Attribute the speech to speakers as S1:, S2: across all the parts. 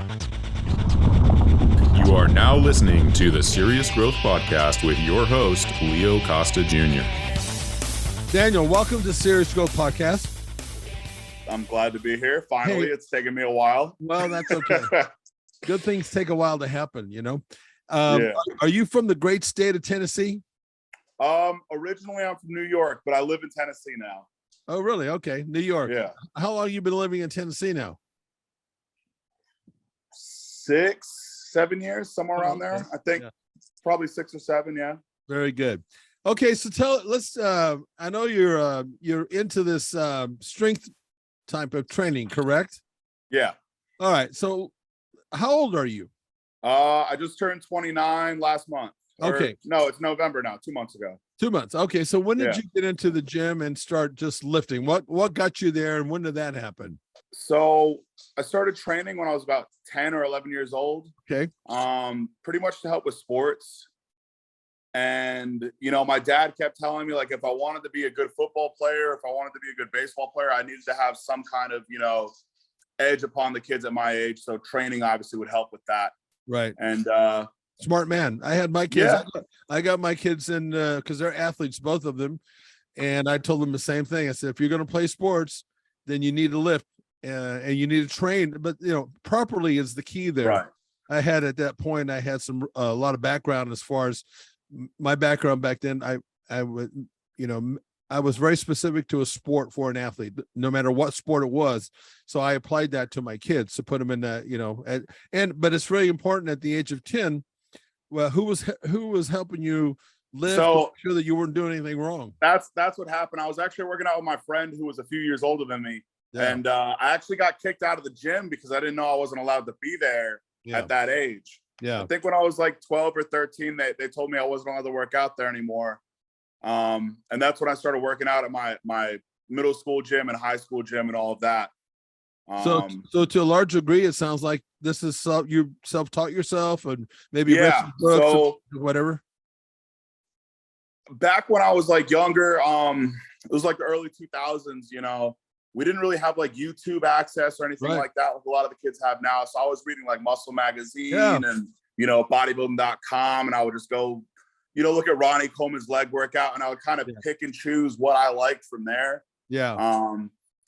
S1: You are now listening to the Serious Growth Podcast with your host, Leo Costa Jr.
S2: Daniel, welcome to Serious Growth Podcast.
S3: I'm glad to be here. Finally, It's taken me a while.
S2: Well, that's okay. Good things take a while to happen, you know.
S3: Yeah.
S2: Are you from the great state of Tennessee?
S3: Originally, I'm from New York, but I live in Tennessee now.
S2: Oh, really? Okay. New York.
S3: Yeah.
S2: How long have you been living in Tennessee now?
S3: 6, 7 years, somewhere around there. I think probably 6 or 7. Yeah.
S2: Very good. Okay. So I know you're into this strength type of training, correct?
S3: Yeah.
S2: All right. So how old are you?
S3: I just turned 29 last month.
S2: Okay.
S3: No, it's November now, 2 months ago.
S2: 2 months. Okay. So when did you get into the gym and start just lifting? What got you there and when did that happen?
S3: So I started training when I was about 10 or 11 years old.
S2: Okay.
S3: Pretty much to help with sports. And, you know, my dad kept telling me, like, if I wanted to be a good football player, if I wanted to be a good baseball player, I needed to have some kind of, you know, edge upon the kids at my age. So training obviously would help with that.
S2: Right.
S3: And
S2: smart man. I had my kids.
S3: Yeah.
S2: I got my kids in because they're athletes, both of them. And I told them the same thing. I said, if you're going to play sports, then you need to lift and you need to train. But, you know, properly is the key there.
S3: Right.
S2: I had at that point, I had a lot of background as far as my background back then. I would, you know, I was very specific to a sport for an athlete, no matter what sport it was. So I applied that to my kids to put them in that, you know, but it's really important at the age of 10. Well, who was helping you live to make sure that you weren't doing anything wrong?
S3: That's what happened. I was actually working out with my friend who was a few years older than me. Yeah. And I actually got kicked out of the gym because I didn't know I wasn't allowed to be there at that age.
S2: Yeah.
S3: I think when I was like 12 or 13, they told me I wasn't allowed to work out there anymore. And that's when I started working out at my middle school gym and high school gym and all of that.
S2: So to a large degree, it sounds like this is you self-taught yourself and maybe
S3: books
S2: or whatever.
S3: Back when I was like younger, it was like the early 2000s, you know, we didn't really have like YouTube access or anything like that, like a lot of the kids have now. So I was reading like Muscle Magazine and, you know, bodybuilding.com, and I would just go, you know, look at Ronnie Coleman's leg workout, and I would kind of pick and choose what I liked from there.
S2: Yeah.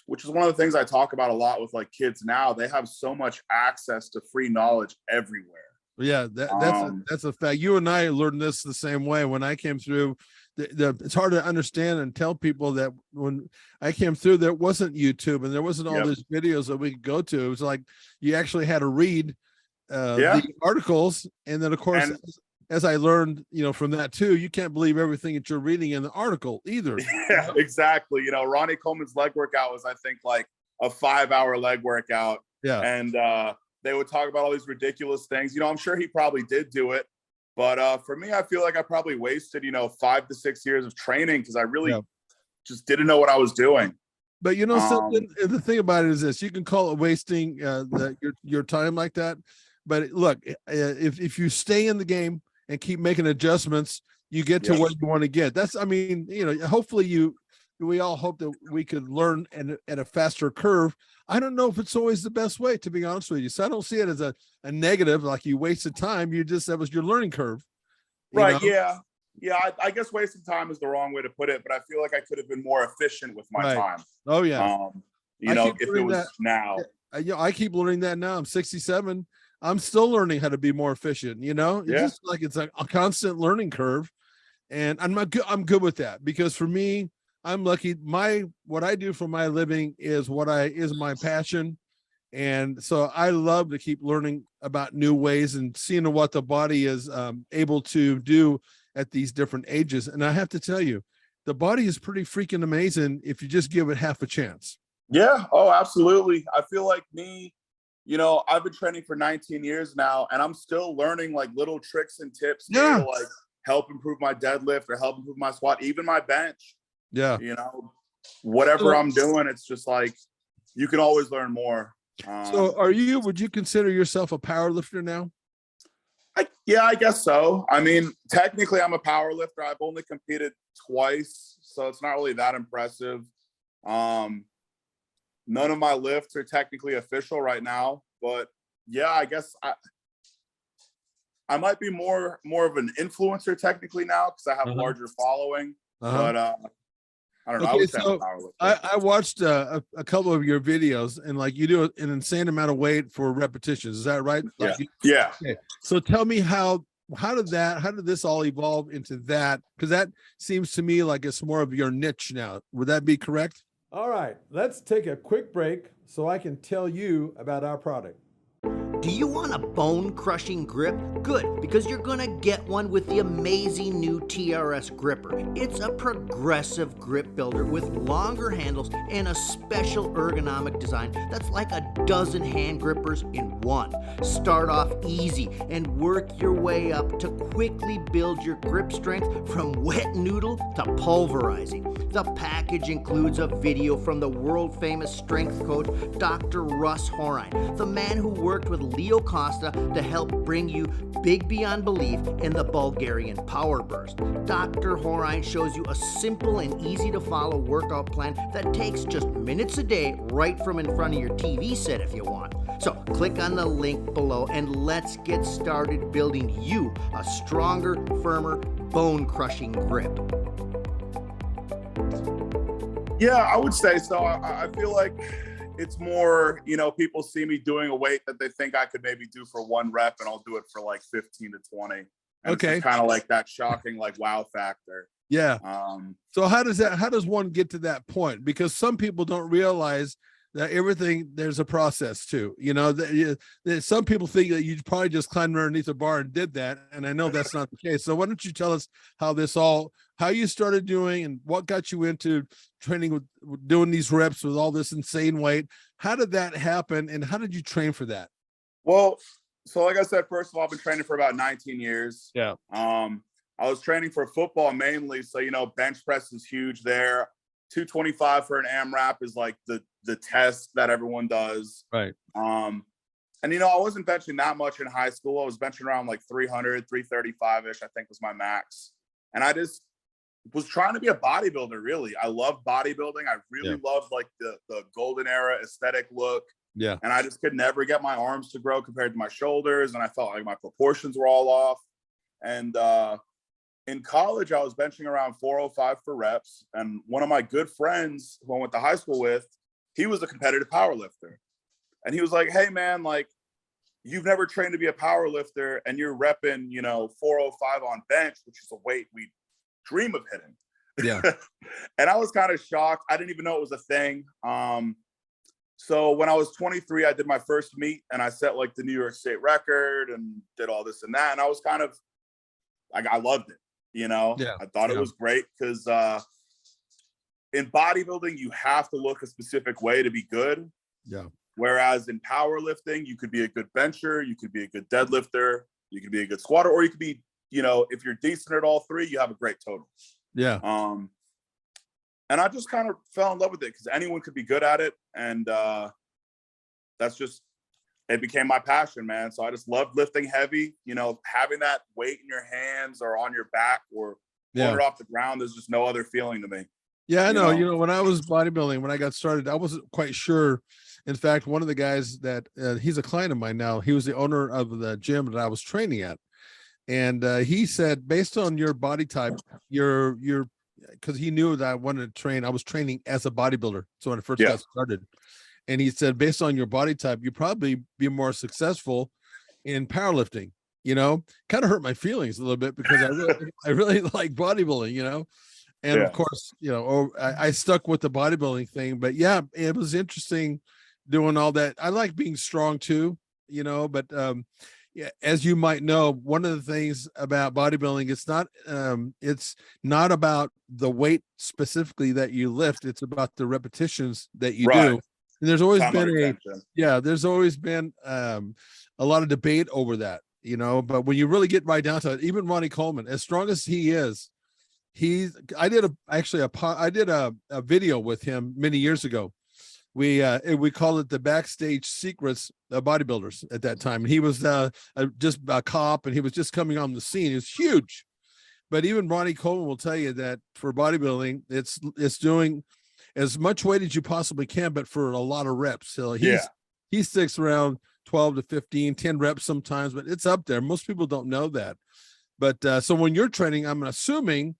S3: Which is one of the things I talk about a lot with like kids now. They have so much access to free knowledge everywhere.
S2: Yeah, that's a fact. You and I learned this the same way. When I came through, it's hard to understand and tell people that when I came through, there wasn't YouTube and there wasn't all these videos that we could go to. It was like you actually had to read the articles, and then of course, as I learned, you know, from that too, you can't believe everything that you're reading in the article either.
S3: Yeah, exactly. You know, Ronnie Coleman's leg workout was, I think, like a 5-hour leg workout.
S2: Yeah.
S3: And they would talk about all these ridiculous things. You know, I'm sure he probably did do it. But for me, I feel like I probably wasted, you know, 5 to 6 years of training because I really just didn't know what I was doing.
S2: But you know, something, the thing about it is this: you can call it wasting your time like that. But look, if you stay in the game and keep making adjustments, you get to where you want to get. That's, I mean, you know, hopefully we all hope that we could learn at a faster curve. I don't know if it's always the best way, to be honest with you. So I don't see it as a negative, like you wasted time. That was your learning curve.
S3: Right. Know? Yeah. I guess wasting time is the wrong way to put it, but I feel like I could have been more efficient with my time.
S2: Oh yeah.
S3: You know, if it was now.
S2: I keep learning that now. I'm 67. I'm still learning how to be more efficient. You know, it's just like it's like a constant learning curve, and I'm good with that, because for me, I'm lucky. What I do for my living is my passion, and so I love to keep learning about new ways and seeing what the body is able to do at these different ages. And I have to tell you, the body is pretty freaking amazing if you just give it half a chance.
S3: Yeah. Oh, absolutely. I feel like me. You know, I've been training for 19 years now, and I'm still learning like little tricks and tips to like help improve my deadlift or help improve my squat, even my bench. Yeah. You know, whatever I'm doing, it's just like, you can always learn more.
S2: So would you consider yourself a power lifter now?
S3: I guess so. I mean, technically I'm a power lifter. I've only competed twice, so it's not really that impressive. None of my lifts are technically official right now, but yeah, I guess I might be more of an influencer technically now because I have a larger following. But I don't know. I
S2: Okay,
S3: would say I'm a
S2: so
S3: powerlifter.
S2: I watched a couple of your videos, and like you do an insane amount of weight for repetitions. Is that right?
S3: Yeah.
S2: Like
S3: Yeah.
S2: okay. So tell me how did this all evolve into that? Because that seems to me like it's more of your niche now. Would that be correct?
S4: All right, let's take a quick break so I can tell you about our product.
S5: Do you want a bone-crushing grip? Good, because you're gonna get one with the amazing new TRS gripper. It's a progressive grip builder with longer handles and a special ergonomic design that's like a dozen hand grippers in one. Start off easy and work your way up to quickly build your grip strength from wet noodle to pulverizing. The package includes a video from the world-famous strength coach, Dr. Russ Horine, the man who worked with Leo Costa to help bring you big beyond belief in the Bulgarian power burst. Dr. Horine shows you a simple and easy to follow workout plan that takes just minutes a day right from in front of your TV set if you want. So click on the link below and let's get started building you a stronger, firmer, bone-crushing grip.
S3: Yeah, I would say so. I feel like it's more, people see me doing a weight that they think I could maybe do for 1 rep, and I'll do it for like 15 to 20. And
S2: Okay.
S3: It's kind of like that shocking, like wow factor.
S2: Yeah. So how does one get to that point? Because some people don't realize that there's a process too. Some people think that you probably just climbed underneath a bar and did that. And I know that's not the case. So why don't you tell us how you started doing and what got you into training with doing these reps with all this insane weight? How did that happen? And how did you train for that?
S3: Well, so like I said, first of all, I've been training for about 19 years.
S2: Yeah.
S3: I was training for football mainly. So, bench press is huge there. 225 for an AMRAP is like the test that everyone does.
S2: Right.
S3: And, I wasn't benching that much in high school. I was benching around like 300, 335-ish, I think was my max. And I just was trying to be a bodybuilder, really. I love bodybuilding. I really loved like the golden era aesthetic look.
S2: Yeah.
S3: And I just could never get my arms to grow compared to my shoulders. And I felt like my proportions were all off. And in college, I was benching around 405 for reps. And one of my good friends who I went to high school with, he was a competitive powerlifter. And he was like, hey, man, like, you've never trained to be a powerlifter and you're repping, 405 on bench, which is a weight we dream of hitting.
S2: Yeah.
S3: And I was kind of shocked. I didn't even know it was a thing. So when I was 23, I did my first meet and I set like the New York State record and did all this and that. And I was kind of like, I loved it. I thought it was great because in bodybuilding, you have to look a specific way to be good.
S2: Yeah.
S3: Whereas in powerlifting, you could be a good bencher, you could be a good deadlifter, you could be a good squatter, or you could be, if you're decent at all three, you have a great total.
S2: Yeah.
S3: And I just kind of fell in love with it because anyone could be good at it. And it became my passion, man. So I just loved lifting heavy, having that weight in your hands or on your back or pulling it off the ground. There's just no other feeling to me.
S2: Yeah, I know. When I was bodybuilding, when I got started, I wasn't quite sure. In fact, one of the guys that he's a client of mine now, he was the owner of the gym that I was training at. And he said, based on your body type, because he knew that I wanted to train. I was training as a bodybuilder. So when I first got started, and he said, based on your body type, you probably be more successful in powerlifting. Kind of hurt my feelings a little bit because I really like bodybuilding. And of course, I stuck with the bodybuilding thing. But yeah, it was interesting doing all that. I like being strong too, but as you might know, one of the things about bodybuilding, it's not about the weight specifically that you lift. It's about the repetitions that you do. And there's always been a lot of debate over that, but when you really get right down to it, even Ronnie Coleman, as strong as he is, I did a video with him many years ago. We called it the backstage secrets of bodybuilders at that time. He was just a cop and he was just coming on the scene. It was huge. But even Ronnie Coleman will tell you that for bodybuilding, it's doing as much weight as you possibly can, but for a lot of reps. So he sticks around 12 to 15, 10 reps sometimes, but it's up there. Most people don't know that. But so when you're training, I'm assuming,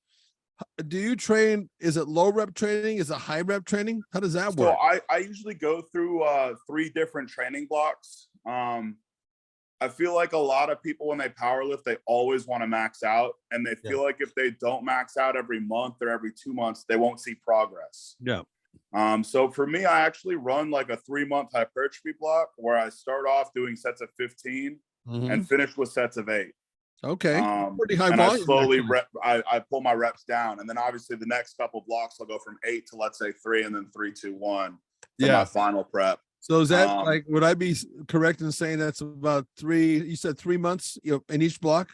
S2: do you train, is it low rep training? Is it high rep training? How does that work?
S3: So I usually go through 3 different training blocks. I feel like a lot of people, when they powerlift, they always want to max out, and they feel like if they don't max out every month or every 2 months, they won't see progress.
S2: Yeah.
S3: So for me, I actually run like a 3-month hypertrophy block where I start off doing sets of 15 and finish with sets of 8.
S2: Okay. Pretty high
S3: and
S2: volume.
S3: I slowly I pull my reps down, and then obviously the next couple blocks I'll go from 8 to, let's say, 3, and then 3, 2, 1 for my final prep.
S2: So is that like, would I be correct in saying that's about 3, you said 3 months, in each block?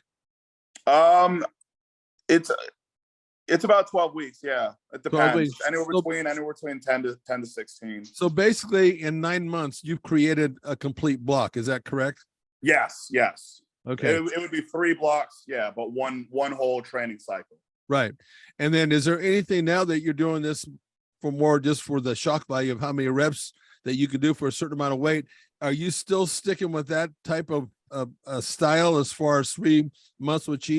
S3: It's about 12 weeks. Yeah. It depends. Anywhere between 10 to 16.
S2: So basically in 9 months, you've created a complete block. Is that correct?
S3: Yes.
S2: Okay.
S3: It would be 3 blocks. Yeah. But one whole training cycle.
S2: Right. And then is there anything now that you're doing this for more just for the shock value of how many reps that you could do for a certain amount of weight? Are you still sticking with that type of style as far as 3 months with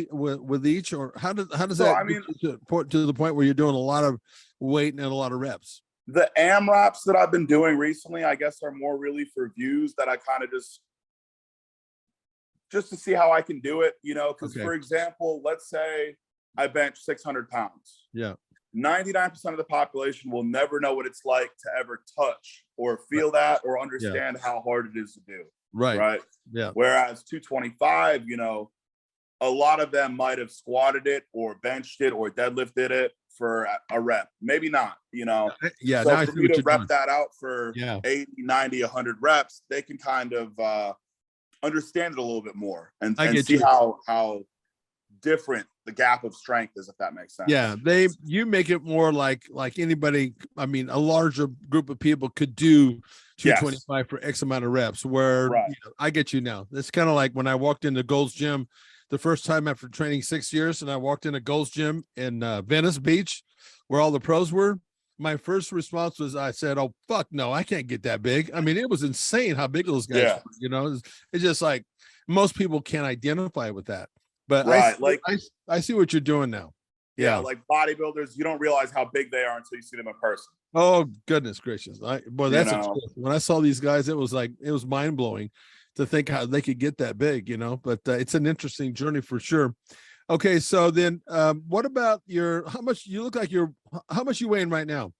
S2: each, or how does that, I mean, to the point where you're doing a lot of weight and a lot of reps?
S3: The AMRAPs that I've been doing recently, I guess, are more really for views that I kind of just to see how I can do it, because for example, let's say I bench 600 pounds.
S2: Yeah.
S3: 99% of the population will never know what it's like to ever touch or feel that or understand how hard it is to do. Right.
S2: Yeah.
S3: Whereas 225, a lot of them might have squatted it or benched it or deadlifted it for a rep. Maybe not,
S2: Yeah.
S3: So
S2: now
S3: for me to rep that out for 80, 90, 100 reps, they can kind of understand it a little bit more and see how different the gap of strength is, if that makes sense.
S2: Yeah, you make it more like anybody, I mean, a larger group of people could do 225 for X amount of reps, where I get you now. It's kind of like when I walked into Gold's Gym the first time after training 6 years, and I walked into Gold's Gym in Venice Beach where all the pros were. My first response was, I said, oh, fuck no, I can't get that big. I mean, it was insane how big those guys were, it's just like most people can't identify with that. But I see what you're doing now.
S3: Yeah, like bodybuilders, you don't realize how big they are until you see them in person.
S2: Oh, goodness gracious. That's when I saw these guys, it was mind blowing to think how they could get that big, but it's an interesting journey for sure. Okay. So then what about how much you weighing right now?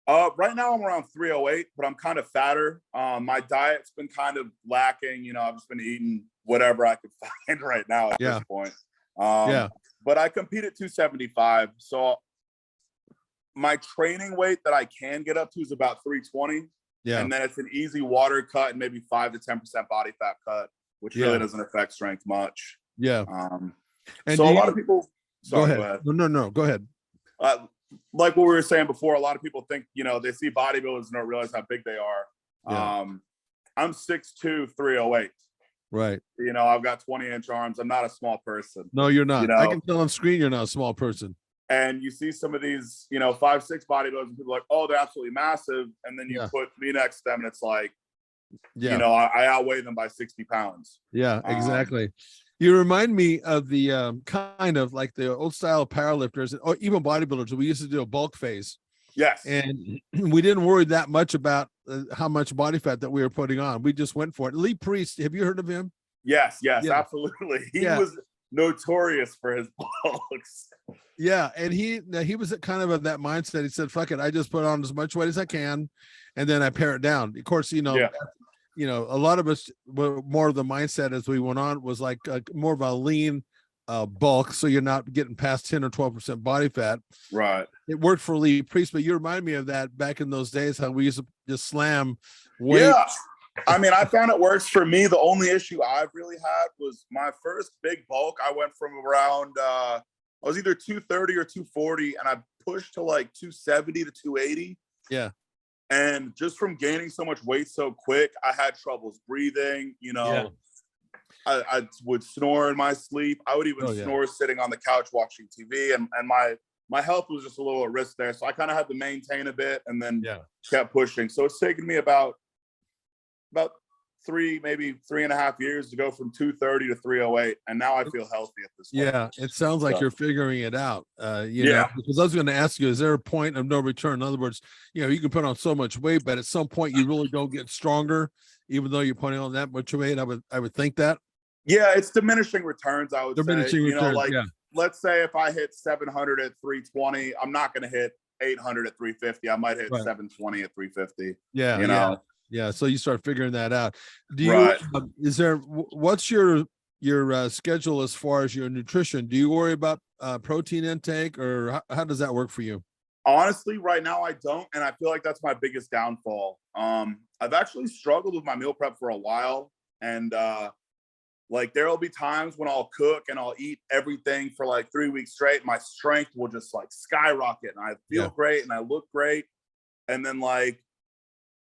S3: Right now I'm around 308, but I'm kind of fatter. My diet's been kind of lacking. I've just been eating whatever I could find right now at this point. But I compete at 275. So my training weight that I can get up to is about 320. Yeah. And then it's an easy water cut and maybe 5 to 10% body fat cut, which really doesn't affect strength much. Yeah. And so a lot of people,
S2: go ahead. No, go ahead.
S3: Like what we were saying before, a lot of people think, they see bodybuilders and don't realize how big they are. Yeah. I'm 6'2", 308.
S2: Right.
S3: I've got 20-inch arms. I'm not a small person.
S2: No, you're not. I can tell on screen you're not a small person.
S3: And you see some of these, 5'6" bodybuilders, and people are like, oh, they're absolutely massive. And then you put me next to them, and it's like, I outweigh them by 60 pounds.
S2: Yeah, exactly. You remind me of the kind of like the old style powerlifters or even bodybuilders. We used to do a bulk phase.
S3: Yes.
S2: And we didn't worry that much about how much body fat that we were putting on. We just went for it. Lee Priest, have you heard of him?
S3: Yes, absolutely. He was notorious for his bulks.
S2: Yeah. And he was kind of that mindset. He said, fuck it. I just put on as much weight as I can. And then I pare it down. Of course, a lot of us were more of the mindset as we went on was like more of a lean bulk. So you're not getting past 10 or 12% body fat.
S3: Right.
S2: It worked for Lee Priest, but you remind me of that back in those days, how we used to just slam weight.
S3: Yeah. I mean, I found it works for me. The only issue I've really had was my first big bulk. I went from around, I was either 230 or 240, and I pushed to like 270 to 280.
S2: Yeah.
S3: And just from gaining so much weight so quick, I had troubles breathing, I would snore in my sleep. I would even snore sitting on the couch watching TV, and my health was just a little at risk there. So I kind of had to maintain a bit and then kept pushing. So it's taken me about maybe 3.5 years to go from 230 to 308, and now I feel healthy at this point.
S2: Yeah, it sounds like you're figuring it out. You
S3: Yeah.
S2: know, because I was going to ask you, is there a point of no return? In other words, you know, you can put on so much weight, but at some point you really don't get stronger, even though you're putting on that much weight. I would think that.
S3: Yeah, it's diminishing returns, I would
S2: Diminishing
S3: say.
S2: returns,
S3: You know, like,
S2: yeah.
S3: let's say if I hit 700 at 320, I'm not going to hit 800 at 350. I might hit 720 at 350.
S2: Yeah,
S3: you know.
S2: Yeah. So you start figuring that out. Do you?
S3: Right.
S2: What's your schedule as far as your nutrition? Do you worry about protein intake, or how does that work for you?
S3: Honestly, right now I don't, and I feel like that's my biggest downfall. I've actually struggled with my meal prep for a while, and like there will be times when I'll cook and I'll eat everything for like 3 weeks straight. My strength will just like skyrocket, and I feel great and I look great, and then like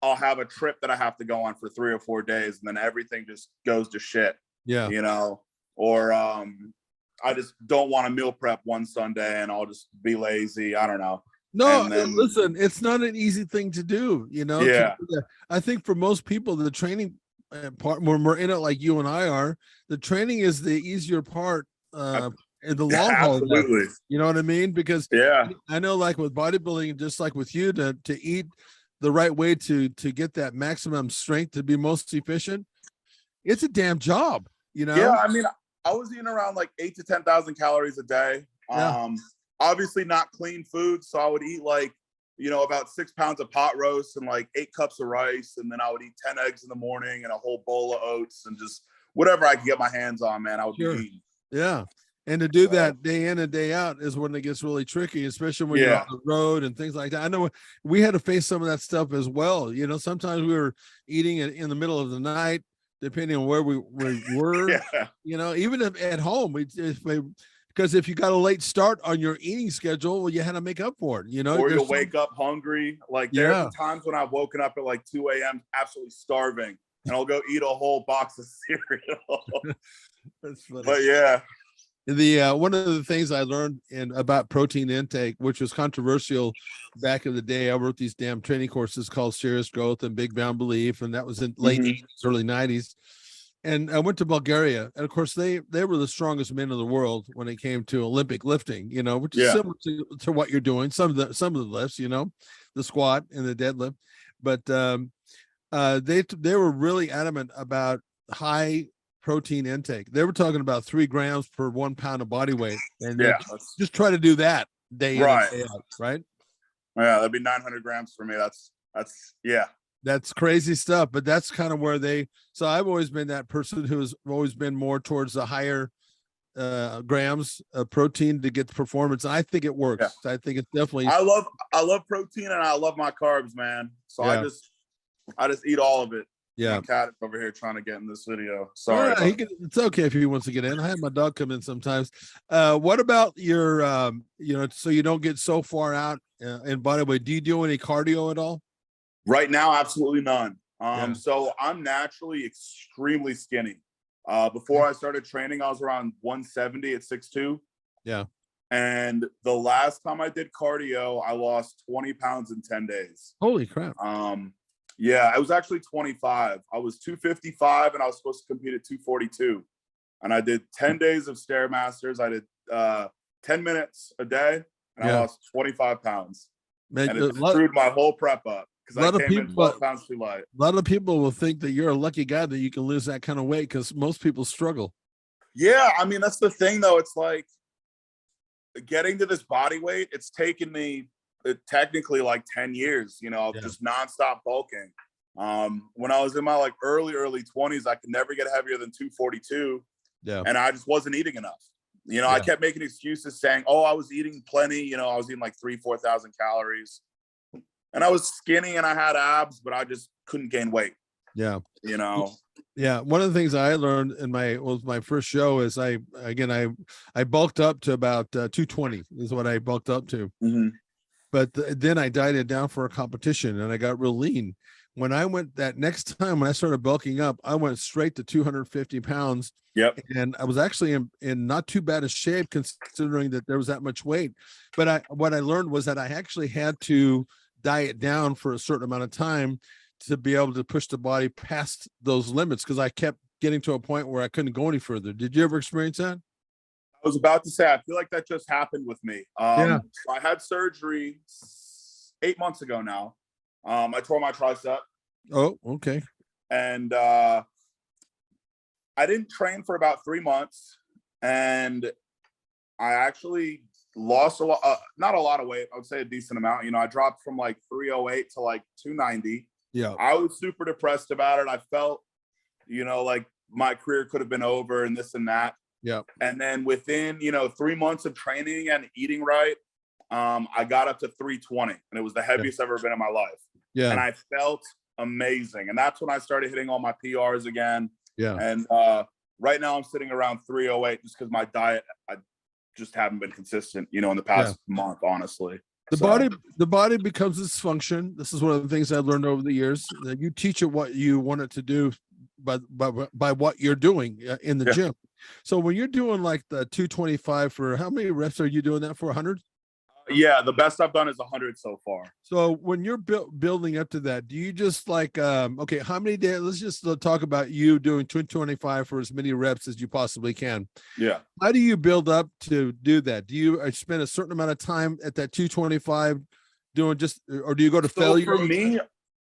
S3: I'll have a trip that I have to go on for 3 or 4 days, and then everything just goes to shit.
S2: Yeah,
S3: you know, or I just don't want to meal prep one Sunday and I'll just be lazy. I don't know.
S2: No, listen, it's not an easy thing to do, you know.
S3: Yeah.
S2: I think for most people, the training part, when we're in it like you and I are, the training is the easier part in the long haul.
S3: Absolutely.
S2: You know what I mean? Because I know, like with bodybuilding, just like with you, to eat the right way to get that maximum strength to be most efficient, it's a damn job, you know?
S3: Yeah, I mean, I was eating around like 8,000 to 10,000 calories a day. Obviously not clean food, so I would eat like, you know, about 6 pounds of pot roast and like 8 cups of rice, and then I would eat 10 eggs in the morning and a whole bowl of oats and just whatever I could get my hands on, man, I would be eating.
S2: Yeah. And to do that day in and day out is when it gets really tricky, especially when you're on the road and things like that. I know we had to face some of that stuff as well. You know, sometimes we were eating it in the middle of the night, depending on where we were. You know, even at home, because if you got a late start on your eating schedule, well, you had to make up for it, you know.
S3: Or you'll wake up hungry. Like there's been times when I've woken up at like 2 a.m. absolutely starving, and I'll go eat a whole box of cereal.
S2: That's funny.
S3: But yeah.
S2: One of the things I learned about protein intake, which was controversial back in the day, I wrote these damn training courses called Serious Growth and Big Bound Belief, and that was in late 80s, early 90s. And I went to Bulgaria, and of course they were the strongest men in the world when it came to Olympic lifting, you know, which is similar to what you're doing. Some of the lifts, you know, the squat and the deadlift, but they were really adamant about high protein intake. They were talking about 3 grams per 1 pound of body weight, and just try to do that day in and day out, right?
S3: Yeah, that'd be 900 grams for me. That's
S2: crazy stuff, but that's kind of where so I've always been that person who's always been more towards the higher grams of protein to get the performance. I think it works. I think it's definitely.
S3: I love protein, and I love my carbs, man. So I just eat all of it.
S2: Yeah,
S3: my cat over here trying to get in this video. Sorry,
S2: it's okay if he wants to get in. I have my dog come in sometimes. What about your, you know, so you don't get so far out in body weight? Do you do any cardio at all?
S3: Right now, absolutely none. So I'm naturally extremely skinny. Before I started training, I was around 170 at 6'2".
S2: Yeah. And
S3: the last time I did cardio, I lost 20 pounds in 10 days.
S2: Holy crap.
S3: Yeah, I was actually 25. I was 255 and I was supposed to compete at 242. And I did 10 days of Stairmasters. I did 10 minutes a day, and I lost 25 pounds. Man, and it screwed my whole prep up because I came in 12 pounds too light.
S2: A lot of people will think that you're a lucky guy that you can lose that kind of weight, because most people struggle.
S3: Yeah, I mean, that's the thing, though. It's like getting to this body weight, it's taken me technically like 10 years, you know, just nonstop bulking. When I was in my like early 20s, I could never get heavier than 242. And I just wasn't eating enough. You know, I kept making excuses saying, oh, I was eating plenty. You know, I was eating like 4,000 calories, and I was skinny and I had abs, but I just couldn't gain weight. Yeah. You know?
S2: Yeah. One of the things I learned in my first show is I bulked up to about 220 is what I bulked up to. But then I dieted down for a competition and I got real lean. When I went that next time, when I started bulking up, I went straight to 250 pounds. And I was actually in not too bad a shape considering that there was that much weight. But what I learned was that I actually had to diet down for a certain amount of time to be able to push the body past those limits, because I kept getting to a point where I couldn't go any further. Did you ever experience that?
S3: I was about to say, I feel like that just happened with me.
S2: Yeah.
S3: So I had surgery 8 months ago now. I tore my tricep.
S2: Oh, okay.
S3: And I didn't train for about 3 months. And I actually lost a lot, not a lot of weight. I would say a decent amount. You know, I dropped from like 308 to like 290.
S2: Yeah.
S3: I was super depressed about it. I felt, you know, like my career could have been over and this and that.
S2: Yeah.
S3: And then within, 3 months of training and eating right, I got up to 320, and it was the heaviest I've ever been in my life.
S2: Yeah.
S3: And I felt amazing. And that's when I started hitting all my PRs again.
S2: Yeah.
S3: And right now I'm sitting around 308 just because my diet, I just haven't been consistent, in the past month, honestly.
S2: The body becomes dysfunction. This is one of the things I've learned over the years, that you teach it what you want it to do by what you're doing in the gym. So when you're doing like the 225 for, how many reps are you doing that for? 100?
S3: Yeah, the best I've done is 100 so far.
S2: So when you're building up to that, do you just like, okay, how many days? Let's just talk about you doing 225 for as many reps as you possibly can.
S3: Yeah.
S2: How do you build up to do that? Do you spend a certain amount of time at that 225 doing or do you go to failure?
S3: For me,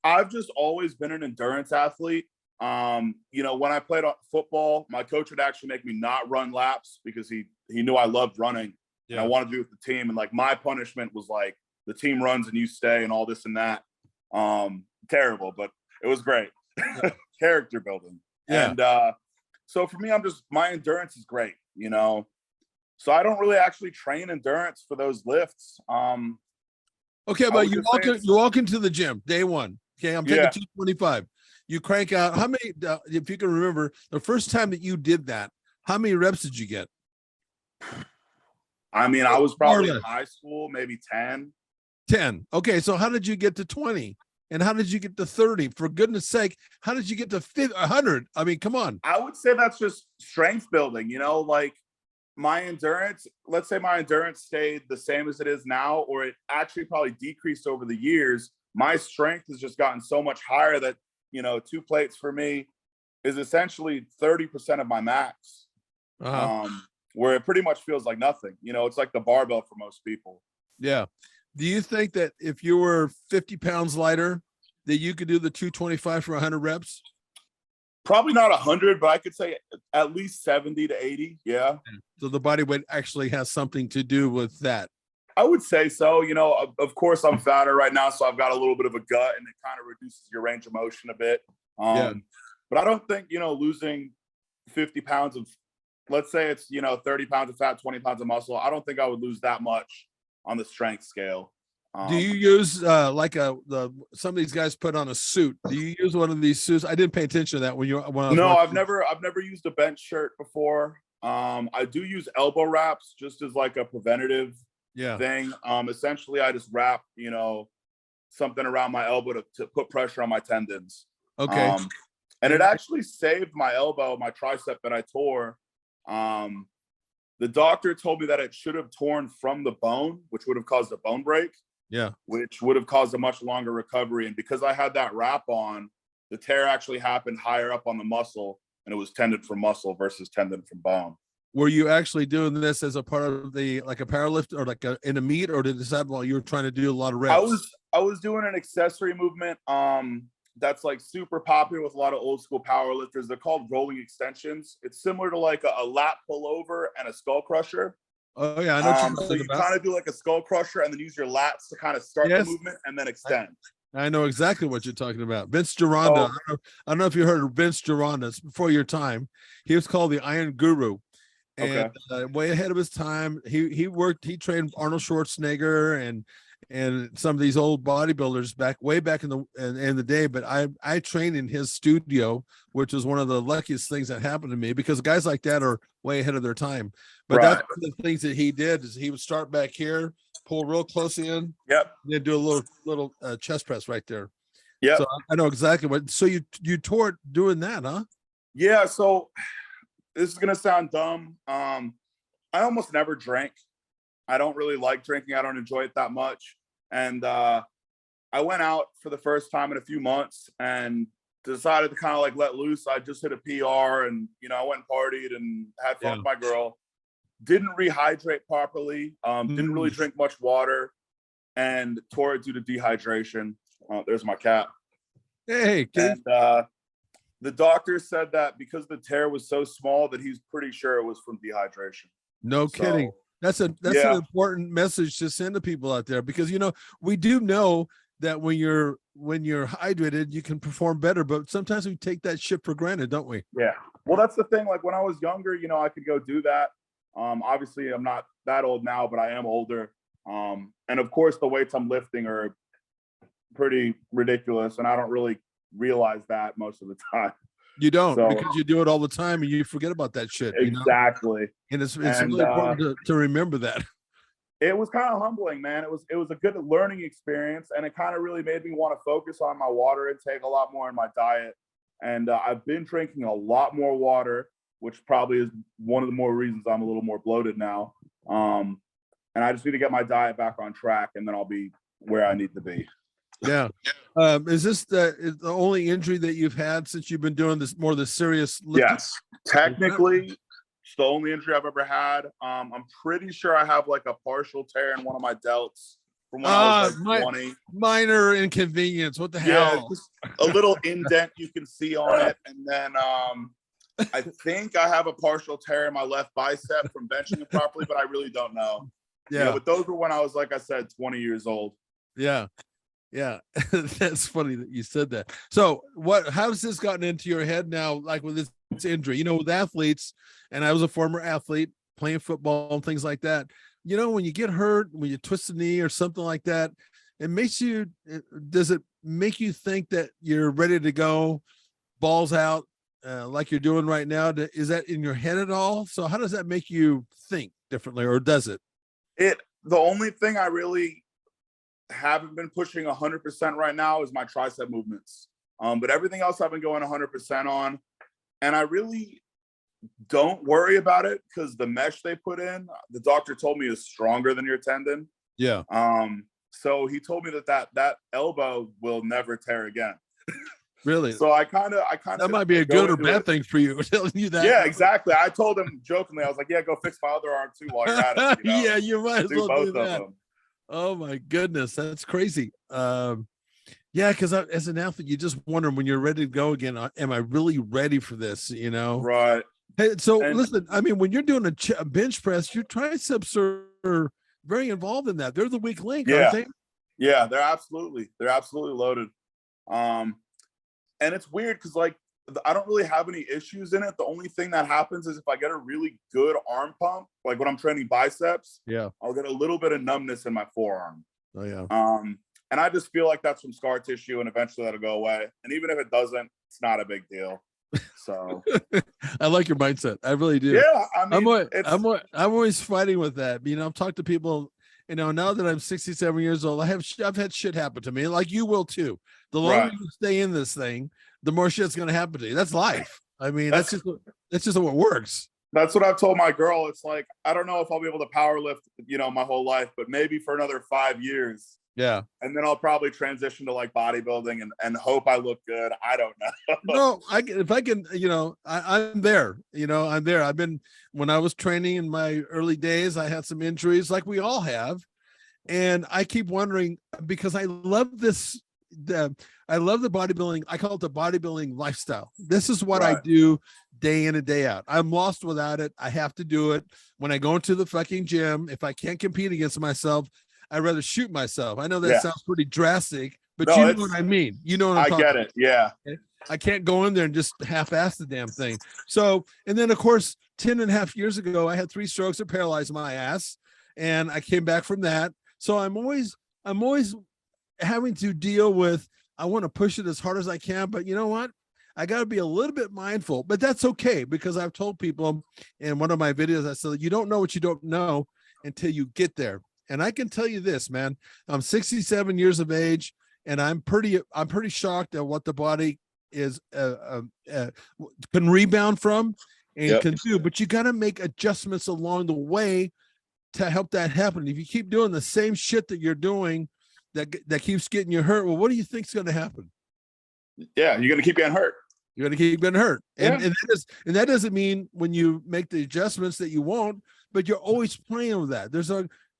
S3: I've just always been an endurance athlete. When I played football, my coach would actually make me not run laps because he knew I loved running. Yeah. And I wanted to do it with the team. And like my punishment was like the team runs and you stay and all this and that. Terrible, but it was great. Character building. Yeah. And so for me, my endurance is great, So I don't really actually train endurance for those lifts.
S2: Okay, but you walk into the gym day one. Okay, I'm taking 225. You crank out how many, if you can remember, the first time that you did that, how many reps did you get?
S3: I mean, I was probably in high school, maybe 10.
S2: 10. Okay, so how did you get to 20? And how did you get to 30? For goodness sake, how did you get to 100? I mean, come on.
S3: I would say that's just strength building, like my endurance, let's say my endurance stayed the same as it is now, or it actually probably decreased over the years. My strength has just gotten so much higher that, 2 plates for me is essentially 30% of my max. Where it pretty much feels like nothing. It's like the barbell for most people.
S2: Yeah. Do you think that if you were 50 pounds lighter, that you could do the 225 for 100 reps?
S3: Probably not 100, but I could say at least 70 to 80. Yeah.
S2: So the body weight actually has something to do with that.
S3: I would say so. Of course, I'm fatter right now, so I've got a little bit of a gut, and it kind of reduces your range of motion a bit. But I don't think, losing 50 pounds of, let's say it's, 30 pounds of fat, 20 pounds of muscle, I don't think I would lose that much on the strength scale.
S2: Do you use some of these guys put on a suit? Do you use one of these suits? I didn't pay attention to that
S3: I've never used a bench shirt before. I do use elbow wraps just as like a preventative thing. Essentially I just wrap, something around my elbow to put pressure on my tendons.
S2: Okay.
S3: And it actually saved my elbow, my tricep that I tore. The doctor told me that it should have torn from the bone, which would have caused a bone break. Yeah. Which would have caused a much longer recovery. And because I had that wrap on, the tear actually happened higher up on the muscle, and it was tendon from muscle versus tendon from bone.
S2: Were you actually doing this as a part of like a powerlift or like in a meet, or did this happen while you were trying to do a lot of reps?
S3: I was doing an accessory movement that's like super popular with a lot of old school powerlifters. They're called rolling extensions. It's similar to like a lat pullover and a skull crusher.
S2: Oh yeah, I know.
S3: So you kind of do like a skull crusher and then use your lats to kind of start the movement and then extend.
S2: I know exactly what you're talking about. Vince Gironda. I don't know if you heard of Vince Gironda. It's before your time. He was called the Iron Guru. And way ahead of his time. He trained Arnold Schwarzenegger and some of these old bodybuilders way back in the day. But I trained in his studio, which is one of the luckiest things that happened to me, because guys like that are way ahead of their time. But that's one of the things that he did is he would start back here, pull real close in, then do a little chest press right there. Yeah, so I know exactly what. So you tore it doing that, huh?
S3: Yeah. So this is gonna sound dumb. I almost never drank. I don't really like drinking. I don't enjoy it that much. And I went out for the first time in a few months and decided to kind of like let loose. I just hit a PR and, you know, I went and partied and had fun with my girl. Didn't rehydrate properly. Didn't really drink much water and tore it due to dehydration. There's my cat.
S2: Hey,
S3: and the doctor said that because the tear was so small that he's pretty sure it was from dehydration.
S2: No kidding. That's an important message to send to people out there, because, you know, we do know that when you're hydrated, you can perform better, but sometimes we take that shit for granted, don't we?
S3: Yeah. Well, that's the thing. Like when I was younger, you know, I could go do that. Obviously I'm not that old now, but I am older. And of course the weights I'm lifting are pretty ridiculous, and I don't really realize that most of the time.
S2: You don't, because you do it all the time and you forget about that shit.
S3: Exactly.
S2: You know? And it's really important to remember that.
S3: It was kind of humbling, man. It was a good learning experience, and it kind of really made me want to focus on my water intake a lot more in my diet. And I've been drinking a lot more water, which probably is one of the more reasons I'm a little more bloated now. And I just need to get my diet back on track, and then I'll be where I need to be.
S2: Yeah. Is this the only injury that you've had since you've been doing this more the serious lifting?
S3: Yes, technically it's the only injury I've ever had. I'm pretty sure I have like a partial tear in one of my delts from when I was like 20.
S2: Minor inconvenience. What the hell?
S3: Yeah, just a little indent you can see on it. And then I think I have a partial tear in my left bicep from benching it properly, but I really don't know.
S2: Yeah.
S3: You know, but those were when I was, like I said, 20 years old.
S2: Yeah. Yeah. That's funny that you said that. So how's this gotten into your head now, like with this injury? You know, with athletes, and I was a former athlete playing football and things like that. You know, when you get hurt, when you twist a knee or something like that, does it make you think that you're ready to go balls out like you're doing right now? Is that in your head at all? So how does that make you think differently, or does it?
S3: The only thing I really haven't been pushing 100% right now is my tricep movements. But everything else I've been going 100% on. And I really don't worry about it because the mesh they put in, the doctor told me, is stronger than your tendon.
S2: Yeah.
S3: So he told me that elbow will never tear again.
S2: Really?
S3: So I kind of
S2: that might be a good or bad thing for you, telling you that.
S3: Yeah, exactly. I told him jokingly, I was like, yeah, go fix my other arm too while you're at it. You know?
S2: Yeah, you might as well do that.
S3: Them.
S2: Oh my goodness, that's crazy. Yeah, because as an athlete, you just wonder when you're ready to go again, am I really ready for this? You know?
S3: Right.
S2: Hey, so listen, I mean, when you're doing a bench press, your triceps are very involved in that. They're the weak link, aren't they?
S3: Yeah, they're absolutely loaded. And it's weird because like I don't really have any issues in it. The only thing that happens is if I get a really good arm pump, like when I'm training biceps, I'll get a little bit of numbness in my forearm.
S2: Oh yeah.
S3: And I just feel like that's from scar tissue, and eventually that'll go away. And even if it doesn't, it's not a big deal. So
S2: I like your mindset. I really do.
S3: Yeah, I mean,
S2: I'm always fighting with that. You know, I've talked to people. You know, now that I'm 67 years old, I've had shit happen to me, like you will too. The longer you stay in this thing, the more shit's going to happen to you. That's life. I mean, that's just what works.
S3: That's what I've told my girl. It's like, I don't know if I'll be able to power lift, you know, my whole life, but maybe for another 5 years.
S2: Yeah.
S3: And then I'll probably transition to like bodybuilding and hope I look good. I don't know.
S2: No, if I can, you know, I'm there, you know, I'm there. When I was training in my early days, I had some injuries like we all have. And I keep wondering, because I love this, I love the bodybuilding. I call it the bodybuilding lifestyle. This is what I do day in and day out. I'm lost without it. I have to do it. When I go into the fucking gym, if I can't compete against myself, I'd rather shoot myself. I know that sounds pretty drastic, but you know what I mean. You know what I'm talking about. I get
S3: it. Yeah.
S2: I can't go in there and just half-ass the damn thing. So, and then of course, 10.5 years ago, I had 3 strokes that paralyzed my ass, and I came back from that. So I'm always having to deal with, I want to push it as hard as I can, but you know what? I got to be a little bit mindful, but that's okay, because I've told people in one of my videos, I said, you don't know what you don't know until you get there. And I can tell you this, man, I'm 67 years of age, and I'm pretty shocked at what the body is can rebound from and can do. But you got to make adjustments along the way to help that happen. If you keep doing the same shit that you're doing that keeps getting you hurt. Well, what do you think's going to happen?
S3: Yeah, you're going to keep getting hurt.
S2: You're going to keep getting hurt. And,
S3: Yeah.
S2: and that doesn't mean when you make the adjustments that you won't, but you're always playing with that.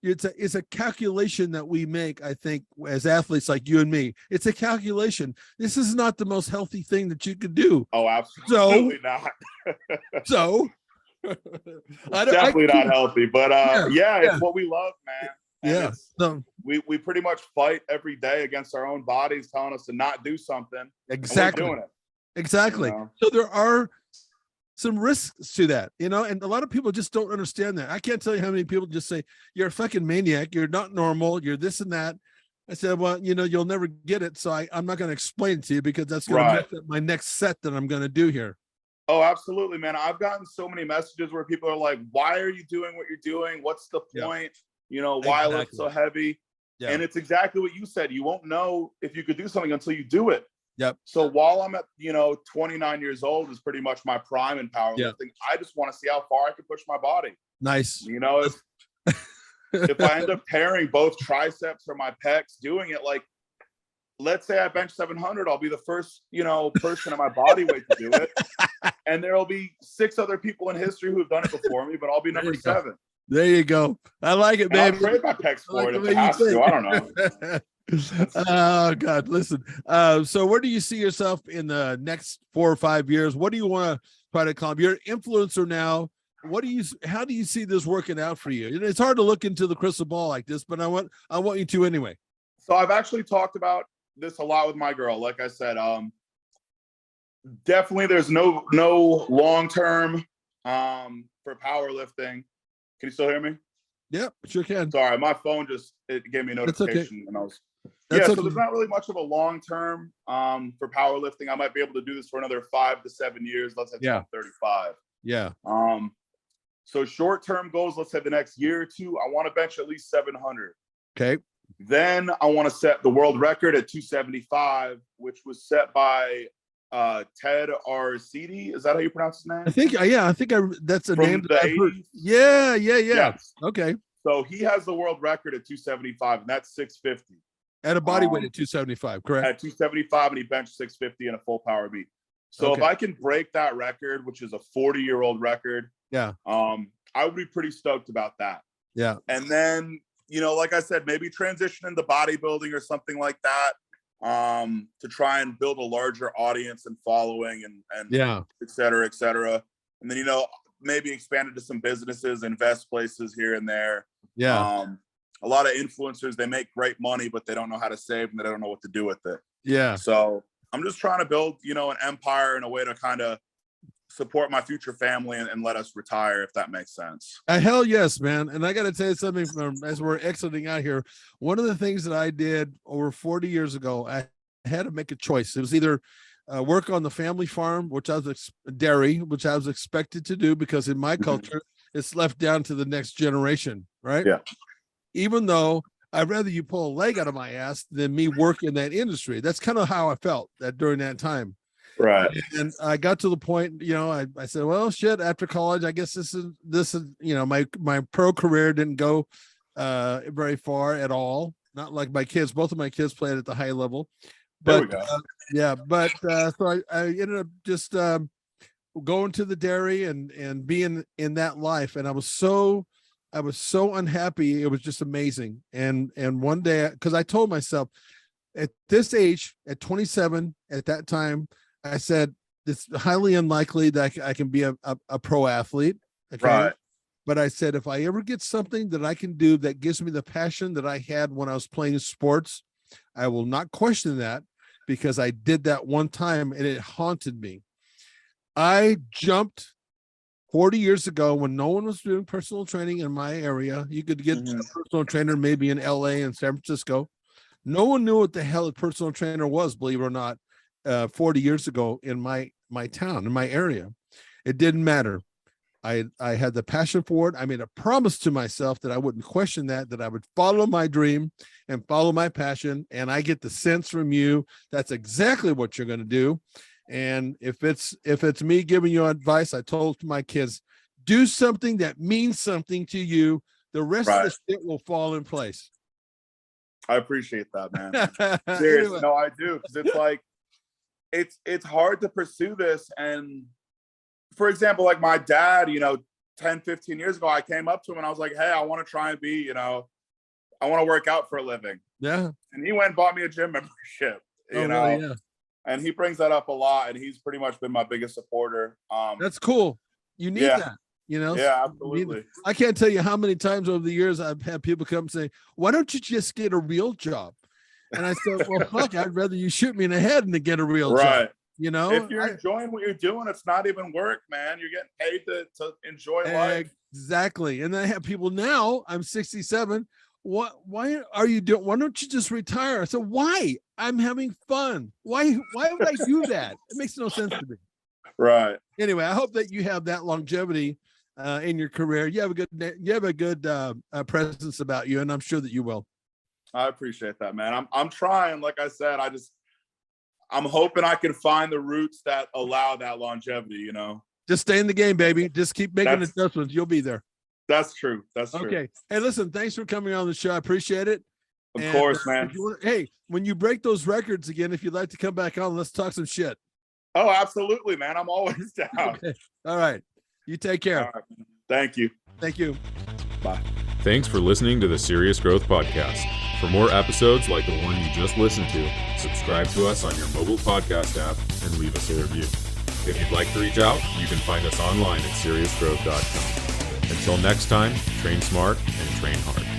S2: It's a calculation that we make, I think, as athletes like you and me. It's a calculation. This is not the most healthy thing that you could do.
S3: Oh, absolutely not.
S2: So
S3: definitely not healthy, but it's what we love, man. And
S2: so
S3: we pretty much fight every day against our own bodies telling us to not do something.
S2: Exactly.
S3: And we're doing it.
S2: Exactly. You know? So there are some risks to that, and a lot of people just don't understand that. I can't tell you how many people just say, you're a fucking maniac, you're not normal, you're this and that. I said, well, you'll never get it, so I'm not going to explain it to you, because that's going to mess up my next set that I'm going to do here.
S3: Oh, absolutely, man. I've gotten so many messages where people are like, why are you doing what you're doing? What's the point? Why lift so heavy? Yeah. And it's exactly what you said. You won't know if you could do something until you do it.
S2: Yep.
S3: So while I'm at, 29 years old is pretty much my prime in powerlifting. I just want to see how far I can push my body.
S2: Nice.
S3: If I end up tearing both triceps or my pecs doing it, like, let's say I bench 700, I'll be the first, person in my body weight to do it. And there'll be 6 other people in history who have done it before me, but I'll be number 7.
S2: There you go. I like it, baby.
S3: I'll trade my pecs for it if it has to. I don't know.
S2: Oh God, listen. So where do you see yourself in the next 4 or 5 years? What do you want to try to accomplish? You're an influencer now. How do you see this working out for you? It's hard to look into the crystal ball like this, but I want you to anyway.
S3: So I've actually talked about this a lot with my girl. Like I said, definitely there's no long-term for powerlifting. Can you still hear me?
S2: Yeah, sure can.
S3: Sorry, my phone it gave me a notification and I was so there's not really much of a long-term for powerlifting. I might be able to do this for another 5 to 7 years. Let's say 35.
S2: Yeah.
S3: So short-term goals, let's say the next year or two, I want to bench at least 700.
S2: Okay.
S3: Then I want to set the world record at 275, which was set by Ted Arcidi. Is that how you pronounce his name?
S2: I think that's a name
S3: that I've heard.
S2: Yeah.
S3: Yes.
S2: Okay.
S3: So he has the world record at 275, and that's 650.
S2: At a body weight at 275, correct?
S3: At 275, and he benched 650 in a full power beat. So if I can break that record, which is a 40-year-old record, I would be pretty stoked about that.
S2: Yeah.
S3: And then, like I said, maybe transition into bodybuilding or something like that, to try and build a larger audience and following and et cetera, et cetera. And then, maybe expand into some businesses, invest places here and there.
S2: Yeah.
S3: A lot of influencers, they make great money, but they don't know how to save and they don't know what to do with it.
S2: Yeah.
S3: So I'm just trying to build, an empire in a way to kind of support my future family and let us retire, if that makes sense.
S2: Hell yes, man. And I got to tell you something as we're exiting out here. One of the things that I did over 40 years ago, I had to make a choice. It was either work on the family farm, which I was dairy, which I was expected to do because in my culture, it's left down to the next generation, right?
S3: Yeah.
S2: Even though I'd rather you pull a leg out of my ass than me work in that industry. That's kind of how I felt during that time.
S3: Right.
S2: And I got to the point, I said, well, shit, after college, I guess this is, my pro career didn't go very far at all. Not like my kids. Both of my kids played at the high level. But so I ended up just going to the dairy and being in that life. And I was so unhappy. It was just amazing. And one day, because I told myself at this age, at 27, at that time, I said, it's highly unlikely that I can be a pro athlete. Okay.
S3: Right.
S2: But I said, if I ever get something that I can do that gives me the passion that I had when I was playing sports, I will not question that, because I did that one time and it haunted me. I jumped 40 years ago when no one was doing personal training in my area. You could get a personal trainer maybe in LA and San Francisco. No one knew what the hell a personal trainer was, believe it or not, 40 years ago in my town, in my area. It didn't matter. I had the passion for it. I made a promise to myself that I wouldn't question that I would follow my dream and follow my passion. And I get the sense from you that's exactly what you're going to do. And if it's me giving you advice, I told my kids, do something that means something to you. The rest of the shit will fall in place.
S3: I appreciate that, man. Seriously,
S2: Anyway.
S3: no, I do, because it's like it's hard to pursue this. And for example, like my dad, 10, 15 years ago, I came up to him and I was like, hey, I want to try and be, I want to work out for a living.
S2: Yeah.
S3: And he went and bought me a gym membership, you know.
S2: Really? Yeah.
S3: And he brings that up a lot, and he's pretty much been my biggest supporter.
S2: That's cool. You need that,
S3: Yeah, absolutely.
S2: I can't tell you how many times over the years I've had people come say, why don't you just get a real job? And I said, well, fuck, I'd rather you shoot me in the head than to get a real job.
S3: If you're enjoying what you're doing, it's not even work, man. You're getting paid to enjoy life.
S2: Exactly. And I have people now, I'm 67. Why are you doing? Why don't you just retire? I said, why? I'm having fun. Why would I do that? It makes no sense to me.
S3: Right.
S2: Anyway, I hope that you have that longevity in your career. You have a good presence about you, and I'm sure that you will.
S3: I appreciate that, man. I'm trying. Like I said, I'm hoping I can find the roots that allow that longevity.
S2: Just stay in the game, baby. Just keep making adjustments. You'll be there.
S3: That's true. That's true.
S2: Okay. Hey, listen, thanks for coming on the show. I appreciate it.
S3: Of course, man.
S2: Hey, when you break those records again, if you'd like to come back on, let's talk some shit.
S3: Oh, absolutely, man. I'm always down.
S2: Okay. All right. You take care.
S3: All right. Thank you.
S2: Thank you.
S3: Bye.
S1: Thanks for listening to the Serious Growth Podcast. For more episodes like the one you just listened to, subscribe to us on your mobile podcast app and leave us a review. If you'd like to reach out, you can find us online at seriousgrowth.com. Until next time, train smart and train hard.